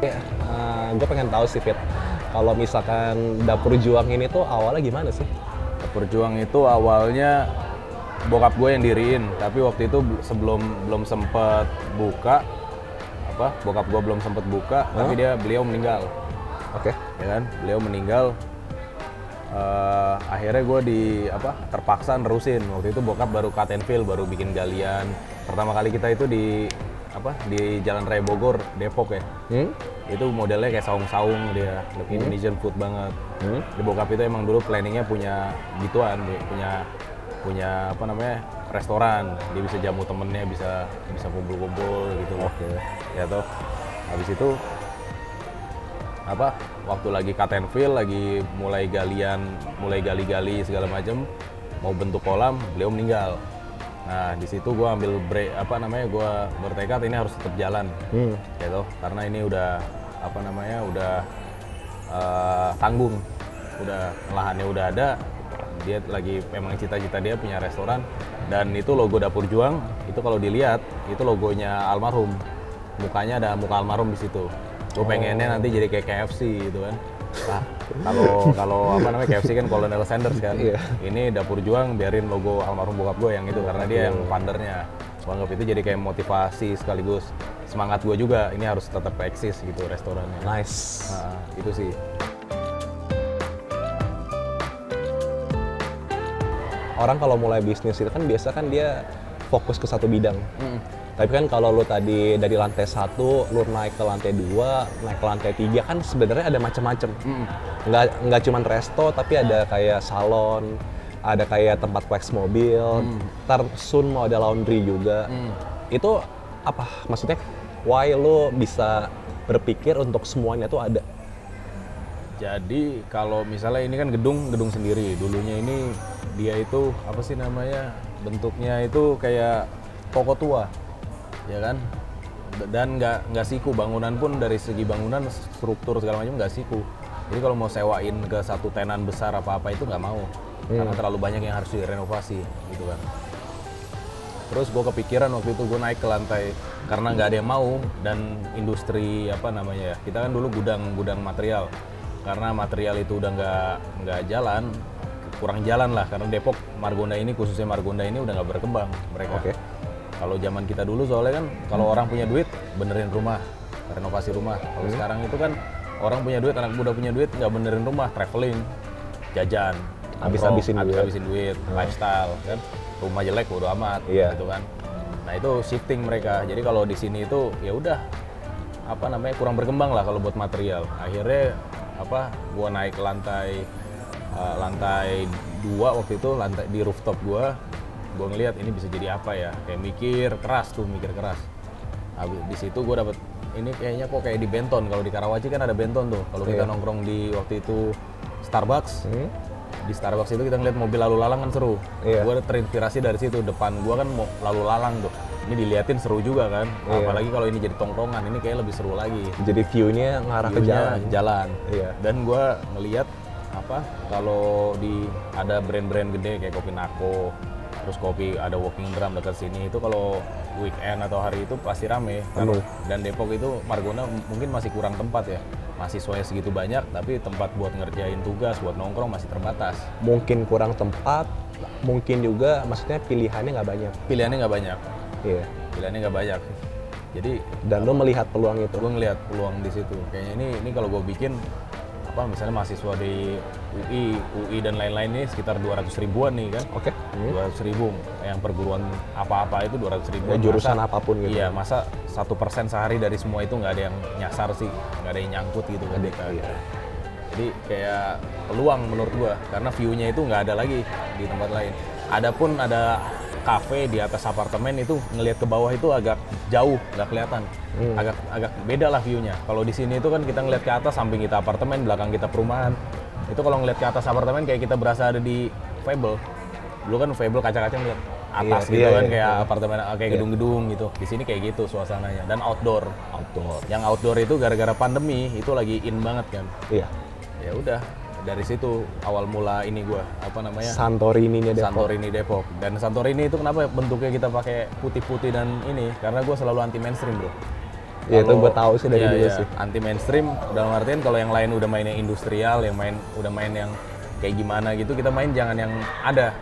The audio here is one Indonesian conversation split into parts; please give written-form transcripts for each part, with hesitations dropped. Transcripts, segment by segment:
Gue pengen tahu sih Fit, kalau misalkan Dapur Juang ini tuh awalnya gimana sih? Dapur Juang itu awalnya bokap gue yang diriin, tapi waktu itu sebelum belum sempet buka, bokap gue belum sempet buka, tapi beliau meninggal. Oke. Ya kan, beliau meninggal. Akhirnya gue terpaksa nerusin. Waktu itu bokap baru cut and fill, baru bikin galian. Pertama kali kita itu di Jalan Raya Bogor, Depok ya. Itu modelnya kayak saung-saung, dia Indonesian food banget. Di bokap itu emang dulu planningnya punya gituan, punya restoran. Dia bisa jamu temennya, bisa kumpul-kumpul gitu. Oke. Ya toh. Habis itu waktu lagi cut and fill, lagi mulai gali-gali segala macam, mau bentuk kolam, beliau meninggal. Nah di situ gue ambil break, gue bertekad ini harus tetap jalan, gitu. Karena ini udah tanggung, udah lahannya udah ada, dia lagi memang cita-cita dia punya restoran, dan itu logo Dapur Juang itu kalau dilihat itu logonya almarhum, mukanya ada muka almarhum di situ. Gue pengennya nanti jadi kayak KFC gitu kan. Nah, kalau KFC kan Colonel Sanders kan. Ini Dapur Juang biarin logo almarhum bokap gue yang itu, karena dia yang foundernya. Gue anggap itu jadi kayak motivasi sekaligus semangat gue juga, ini harus tetap eksis gitu restorannya. Nice. Nah, itu sih. Orang kalau mulai bisnis itu kan biasa kan dia fokus ke satu bidang. Tapi kan kalau lu tadi dari lantai 1, lu naik ke lantai 2, naik ke lantai 3 kan sebenarnya ada macam-macam. Nggak cuma resto, tapi ada kayak salon, ada kayak tempat wax mobil, ntar soon mau ada laundry juga. Itu apa? Maksudnya why lu bisa berpikir untuk semuanya tuh ada? Jadi kalau misalnya ini kan gedung sendiri, dulunya ini dia itu bentuknya itu kayak toko tua, ya kan, dan nggak siku, bangunan pun dari segi bangunan struktur segala macam nggak siku. Jadi kalau mau sewain ke satu tenan besar apa itu nggak mau, karena terlalu banyak yang harus direnovasi gitu kan. Terus gue kepikiran waktu itu gue naik ke lantai karena nggak ada yang mau, dan industri kita kan dulu gudang material, karena material itu udah nggak jalan, kurang jalan lah, karena Depok khususnya Margonda ini udah nggak berkembang mereka. Oke. Kalau zaman kita dulu soalnya kan kalau orang punya duit benerin rumah, renovasi rumah. Kalau sekarang itu kan orang punya duit, anak muda punya duit nggak benerin rumah, traveling, jajan, Habis-habisin duit, lifestyle kan. Rumah jelek bodo amat gitu kan. Nah itu shifting mereka. Jadi kalau di sini itu ya udah kurang berkembang lah kalau buat material. Akhirnya gua naik ke lantai 2 waktu itu, lantai di rooftop gua ngelihat ini bisa jadi apa ya, kayak mikir keras. Habis di situ gua dapet ini kayaknya kok kayak di Benton. Kalau di Karawaci kan ada Benton tuh. Kalau kita nongkrong di waktu itu Starbucks, di Starbucks itu kita ngeliat mobil lalu lalang kan seru. Gua terinspirasi dari situ. Depan gua kan mau lalu lalang tuh. Ini diliatin seru juga kan. Apalagi kalau ini jadi tongkrongan, ini kayak lebih seru lagi. Jadi view-nya ngarah ke jalan. Dan gua ngeliat kalau ada brand-brand gede kayak Kopi Nako, terus ada Walking Drum dekat sini, itu kalau weekend atau hari itu pasti rame. Dan Depok itu Margonda mungkin masih kurang tempat ya, mahasiswanya segitu banyak, tapi tempat buat ngerjain tugas, buat nongkrong masih terbatas. Mungkin kurang tempat, mungkin juga maksudnya pilihannya nggak banyak. Pilihannya nggak banyak. Pilihannya nggak banyak. Jadi dan lo melihat peluang itu? Gue ngelihat peluang di situ. Kayaknya ini kalau gue bikin misalnya mahasiswa di UI dan lain-lain ini sekitar 200 ribuan nih kan. 200 ribu, yang perguruan apa-apa itu 200 ribu. Jurusan apapun gitu. Iya, masa 1% sehari dari semua itu nggak ada yang nyasar sih, nggak ada yang nyangkut gitu kan. Jadi kayak peluang menurut gua, karena view-nya itu nggak ada lagi di tempat lain. Adapun ada kafe di atas apartemen itu ngelihat ke bawah itu agak jauh, nggak kelihatan. Agak beda lah view-nya. Kalau di sini itu kan kita ngelihat ke atas, samping kita apartemen, belakang kita perumahan. Itu kalau ngelihat ke atas apartemen kayak kita berasa ada di Fable. Dulu kan Fable kaca-kaca ngeliat atas kayak apartemen, kayak gedung-gedung gitu. Di sini kayak gitu suasananya, dan outdoor. Yang outdoor itu gara-gara pandemi itu lagi in banget kan. Ya udah, dari situ awal mula ini gua Santorini-nya Depok. Santorini Depok. Dan Santorini itu kenapa bentuknya kita pakai putih-putih dan ini? Karena gua selalu anti mainstream, bro. Ya itu gue tahu sih dari dulu sih. Anti mainstream dalam artian kalau yang lain udah mainnya industrial, udah main yang kayak gimana gitu, kita main jangan yang ada.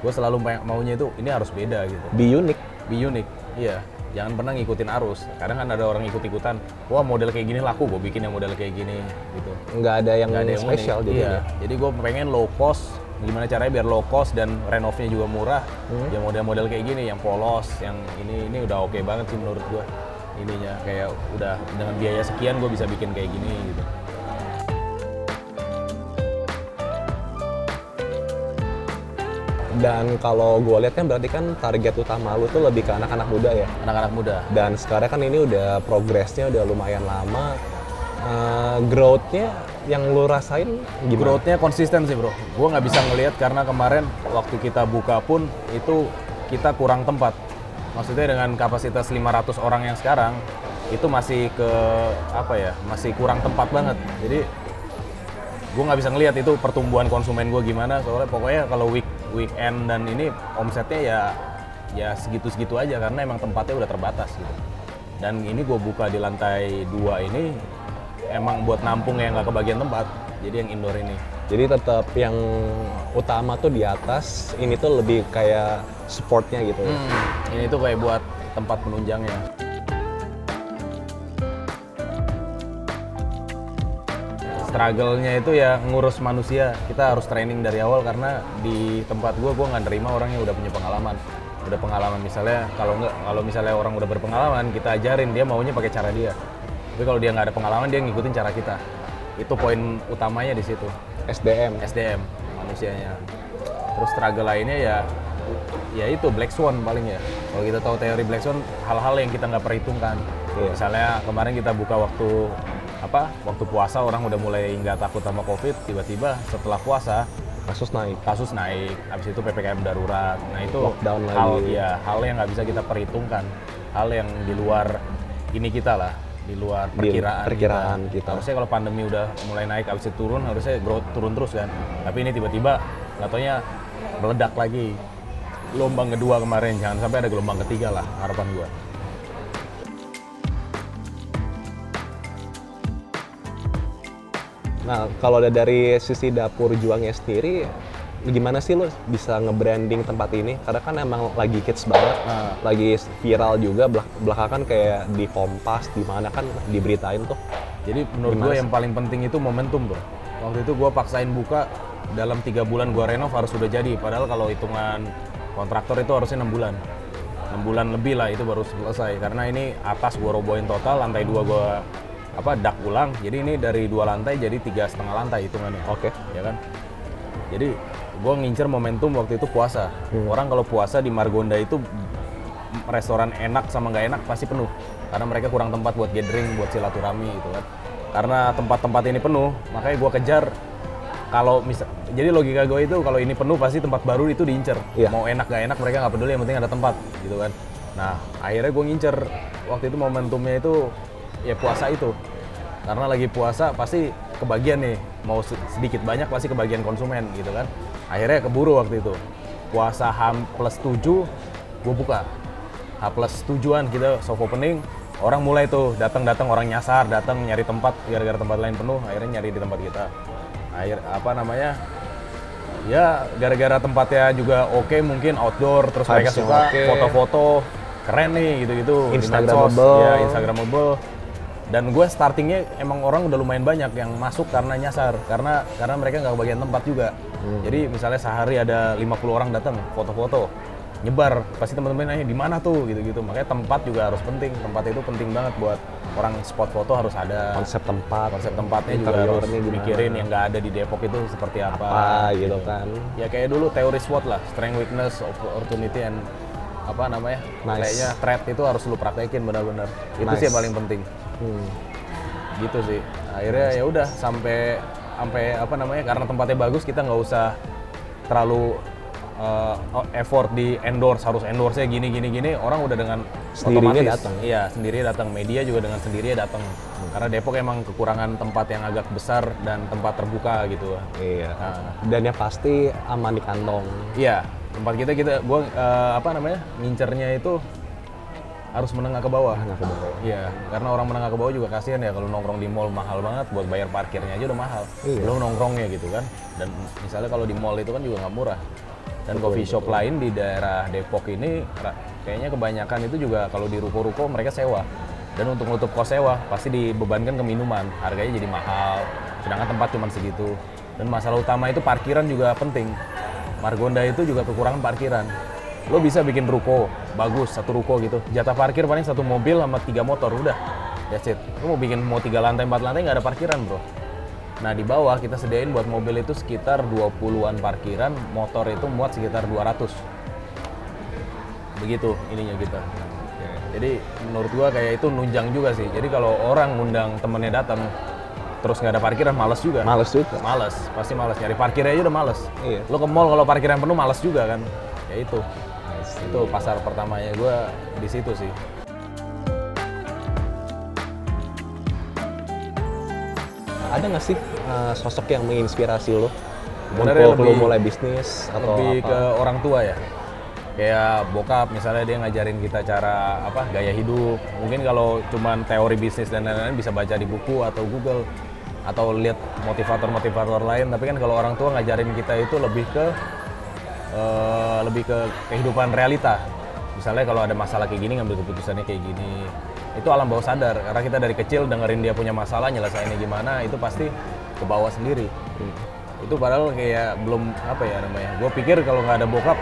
Gue selalu maunya itu ini harus beda gitu. Be unique. Be unique, iya. Jangan pernah ngikutin arus. Kadang kan ada orang ikut-ikutan, wah model kayak gini laku, gue bikin yang model kayak gini gitu. Nggak ada yang Nggak ada yang spesial unik. jadinya. Iya. Jadi gue pengen low cost. Gimana caranya biar low cost dan renovnya juga murah. Ya model-model kayak gini, yang polos, yang ini udah oke banget sih menurut gue. Ininya kayak udah dengan biaya sekian gue bisa bikin kayak gini gitu. Dan kalau gue lihat kan berarti kan target utama lu tuh lebih ke anak-anak muda ya. Anak-anak muda. Dan sekarang kan ini udah progresnya udah lumayan lama. Growth-nya yang lu rasain gimana? Growth-nya konsisten sih bro. Gue nggak bisa ngelihat karena kemarin waktu kita buka pun itu kita kurang tempat. Maksudnya dengan kapasitas 500 orang yang sekarang itu masih masih kurang tempat banget. Jadi gue nggak bisa ngelihat itu pertumbuhan konsumen gue gimana. Soalnya pokoknya kalau weekend dan ini omsetnya ya segitu-segitu aja karena emang tempatnya udah terbatas gitu. Dan ini gue buka di lantai 2 ini emang buat nampung yang nggak kebagian tempat, jadi yang indoor ini. Jadi tetap yang utama tuh di atas, ini tuh lebih kayak supportnya gitu ya. Ini tuh kayak buat tempat penunjangnya. Struggle-nya itu ya ngurus manusia. Kita harus training dari awal karena di tempat gue nggak nerima orang yang udah punya pengalaman. Udah pengalaman misalnya, kalau misalnya orang udah berpengalaman, kita ajarin dia maunya pakai cara dia. Tapi kalau dia nggak ada pengalaman, dia ngikutin cara kita. Itu poin utamanya di situ. SDM manusianya. Terus struggle lainnya ya itu Black Swan paling ya. Kalau kita tahu teori Black Swan, hal-hal yang kita nggak perhitungkan. Misalnya kemarin kita buka waktu puasa, orang udah mulai nggak takut sama COVID, tiba-tiba setelah puasa kasus naik. Habis itu PPKM darurat. Nah itu lockdown lagi. hal yang nggak bisa kita perhitungkan, hal yang di luar ini kita lah, di luar perkiraan kita. Harusnya kalau pandemi udah mulai naik, habis itu turun, harusnya turun terus kan. Tapi ini tiba-tiba nggak taunya meledak lagi. Gelombang kedua kemarin, jangan sampai ada gelombang ketiga lah harapan gua. Nah, kalau dari sisi dapur juangnya sendiri, gimana sih lo bisa nge-branding tempat ini? Karena kan emang lagi hits banget, lagi viral juga, belakangan kayak di Kompas, di mana kan diberitain tuh. Jadi menurut gue yang paling penting itu momentum bro. Waktu itu gue paksain buka, dalam 3 bulan gue renov harus sudah jadi. Padahal kalau hitungan kontraktor itu harusnya 6 bulan. 6 bulan lebih lah itu baru selesai. Karena ini atas gue robohin total, lantai 2 gue dak ulang, jadi ini dari 2 lantai jadi 3,5 lantai hitungannya. Oke. Ya kan. Jadi gue ngincer momentum waktu itu puasa. Orang kalau puasa di Margonda itu restoran enak sama nggak enak pasti penuh, karena mereka kurang tempat buat gathering, buat silaturahmi gitu kan. Karena tempat-tempat ini penuh, makanya gue kejar. Jadi logika gue itu kalau ini penuh pasti tempat baru itu diincer. Mau enak nggak enak mereka nggak peduli, yang penting ada tempat gitu kan. Nah akhirnya gue ngincer waktu itu momentumnya itu ya puasa itu, karena lagi puasa pasti kebagian nih, mau sedikit banyak pasti kebagian konsumen gitu kan. Akhirnya keburu waktu itu puasa H+7 gue buka, H+7an kita soft opening, orang mulai tuh datang orang nyasar, datang nyari tempat gara-gara tempat lain penuh, akhirnya nyari di tempat kita. Ya gara-gara tempatnya juga oke, mungkin outdoor, terus mereka suka foto-foto keren nih gitu-gitu, Instagramable. Dan gue startingnya emang orang udah lumayan banyak yang masuk karena nyasar, karena mereka nggak kebagian tempat juga. Jadi misalnya sehari ada 50 orang datang foto-foto, nyebar, pasti teman-teman nanya di mana tuh gitu-gitu. Makanya tempat juga harus penting, tempat itu penting banget buat orang spot foto, harus ada konsep tempatnya juga harus mikirin yang nggak ada di Depok itu seperti apa gitu kan. Ya kayak dulu teori SWOT lah, strength, weakness, opportunity, and kayaknya threat itu harus lu praktekin benar-benar. Itu sih yang paling penting. Gitu sih. Akhirnya ya udah sampai karena tempatnya bagus, kita nggak usah terlalu effort di harus endorse-nya gini. Orang udah dengan sendirinya datang. Iya, sendiri datang. Media juga dengan sendirinya datang. Karena Depok emang kekurangan tempat yang agak besar dan tempat terbuka gitu. Iya. Dan yang pasti aman di kantong. Iya. Tempat gue ngincernya itu harus menengah ke bawah. Nggak ke bawah. Iya, karena orang menengah ke bawah juga kasihan ya kalau nongkrong di mall mahal banget, buat bayar parkirnya aja udah mahal. Iya. Belum nongkrongnya gitu kan. Dan misalnya kalau di mall itu kan juga nggak murah. Dan coffee shop lain di daerah Depok ini kayaknya kebanyakan itu juga kalau di ruko-ruko mereka sewa. Dan untuk nutup kos sewa pasti dibebankan ke minuman, harganya jadi mahal. Sedangkan tempat cuma segitu. Dan masalah utama itu parkiran juga penting. Margonda itu juga kekurangan parkiran. Lo bisa bikin ruko, bagus, satu ruko gitu. Jatah parkir paling satu mobil sama 3 motor, udah. That's it. Lo mau bikin 3 lantai, 4 lantai, nggak ada parkiran bro. Nah di bawah kita sediain buat mobil itu sekitar 20-an parkiran, motor itu muat sekitar 200. Begitu ininya kita. Jadi menurut gua kayak itu nunjang juga sih. Jadi kalau orang ngundang temennya datang, terus nggak ada parkiran, males juga. Males juga. Males, pasti males. Nyari parkirnya aja udah males. Iya. Lo ke mall kalau parkiran penuh males juga kan. Ya itu. Itu pasar pertamanya gue di situ sih. Ada nggak sih sosok yang menginspirasi lo Sebenarnya untuk lo mulai bisnis atau lebih apa? ke orang tua ya. Kayak bokap misalnya dia ngajarin kita cara gaya hidup. Mungkin kalau cuman teori bisnis dan lain-lain bisa baca di buku atau Google atau lihat motivator-motivator lain. Tapi kan kalau orang tua ngajarin kita itu lebih ke kehidupan realita. Misalnya kalau ada masalah kayak gini, ngambil keputusannya kayak gini. Itu alam bawah sadar, karena kita dari kecil dengerin dia punya masalah, nyelesainnya gimana, itu pasti ke bawah sendiri. Itu padahal kayak belum gue pikir kalau nggak ada bokap,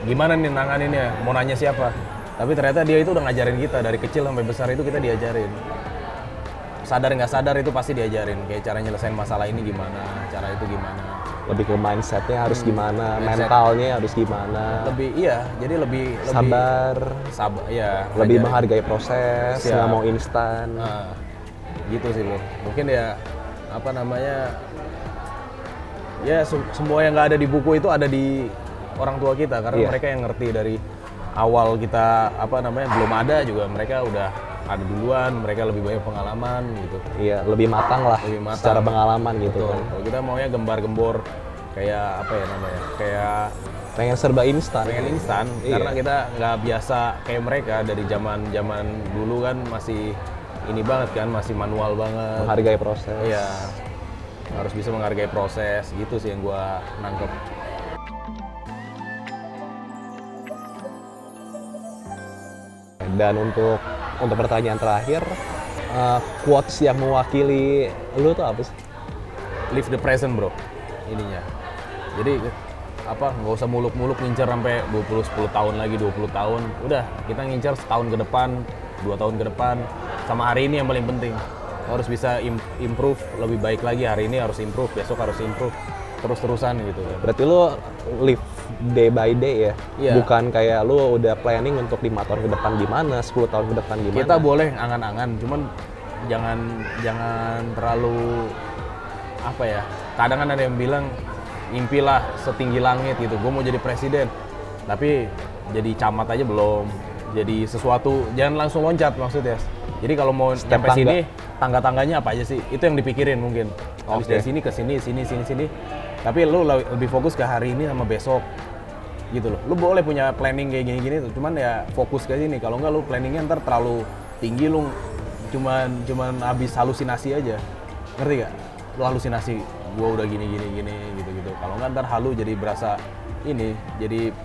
gimana nih nanganinnya, mau nanya siapa. Tapi ternyata dia itu udah ngajarin kita, dari kecil sampai besar itu kita diajarin. Sadar nggak sadar itu pasti diajarin, kayak cara nyelesain masalah ini gimana, cara itu gimana. Lebih ke mindsetnya harus gimana, Mindset. mentalnya harus gimana, Jadi lebih sabar, ya. lebih ngajarin. menghargai proses, Siap. nggak mau instan. Nah, gitu sih lo. Mungkin ya ya semua yang nggak ada di buku itu ada di orang tua kita, karena Iya. mereka yang ngerti dari awal kita belum ada juga, mereka udah ada duluan, mereka lebih banyak pengalaman gitu. Iya, lebih matang lah Lebih matang. secara pengalaman gitu Betul. kan. Kalau kita maunya gembar-gembor kayak kayak Pengen serba instan. pengen instan, Iya. karena kita nggak biasa kayak mereka dari zaman dulu kan masih ini banget kan, masih manual banget. Menghargai proses. Iya, harus bisa menghargai proses, gitu sih yang gua nangkep. Dan untuk pertanyaan terakhir, quotes yang mewakili lu tuh apa sih? Live the present bro, ininya. Jadi nggak usah muluk-muluk ngincer sampai 10 tahun lagi, 20 tahun. Udah, kita ngincer setahun ke depan, 2 tahun ke depan, sama hari ini yang paling penting. Lo harus bisa improve lebih baik lagi, hari ini harus improve, besok harus improve, terus-terusan gitu kan. Berarti lu live day by day ya? Iya. Bukan kayak lu udah planning untuk 5 tahun ke depan gimana, 10 tahun ke depan gimana? Kita boleh angan-angan, cuman jangan terlalu kadang kan ada yang bilang impilah setinggi langit gitu, gue mau jadi presiden, tapi jadi camat aja belum, jadi sesuatu jangan langsung loncat maksudnya. Jadi kalau mau Step sampai tangga. sini, tangga-tangganya apa aja sih, itu yang dipikirin mungkin. Habis Oke. dari sini ke sini, sini, tapi lu lebih fokus ke hari ini sama besok gitu loh. Lu boleh punya planning kayak gini-gini tuh, cuman ya fokus ke sini. Kalau enggak lu planningnya ntar terlalu tinggi, lu cuman habis halusinasi aja, ngerti gak? Lu halusinasi, gua udah gini gitu. Kalau enggak ntar halu jadi berasa ini, jadi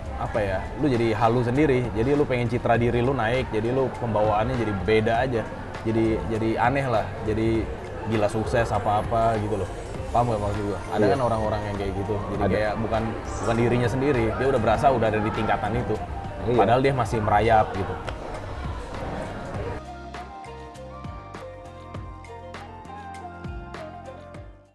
lu jadi halu sendiri. Jadi lu pengen citra diri lu naik, jadi lu pembawaannya jadi beda aja, jadi aneh lah, jadi gila sukses apa gitu loh. Paham gak maksud gua? Ada Iya. kan orang-orang yang kayak gitu, jadi Ada. kayak bukan dirinya sendiri, dia udah berasa udah ada di tingkatan itu, Iya. padahal dia masih merayap gitu.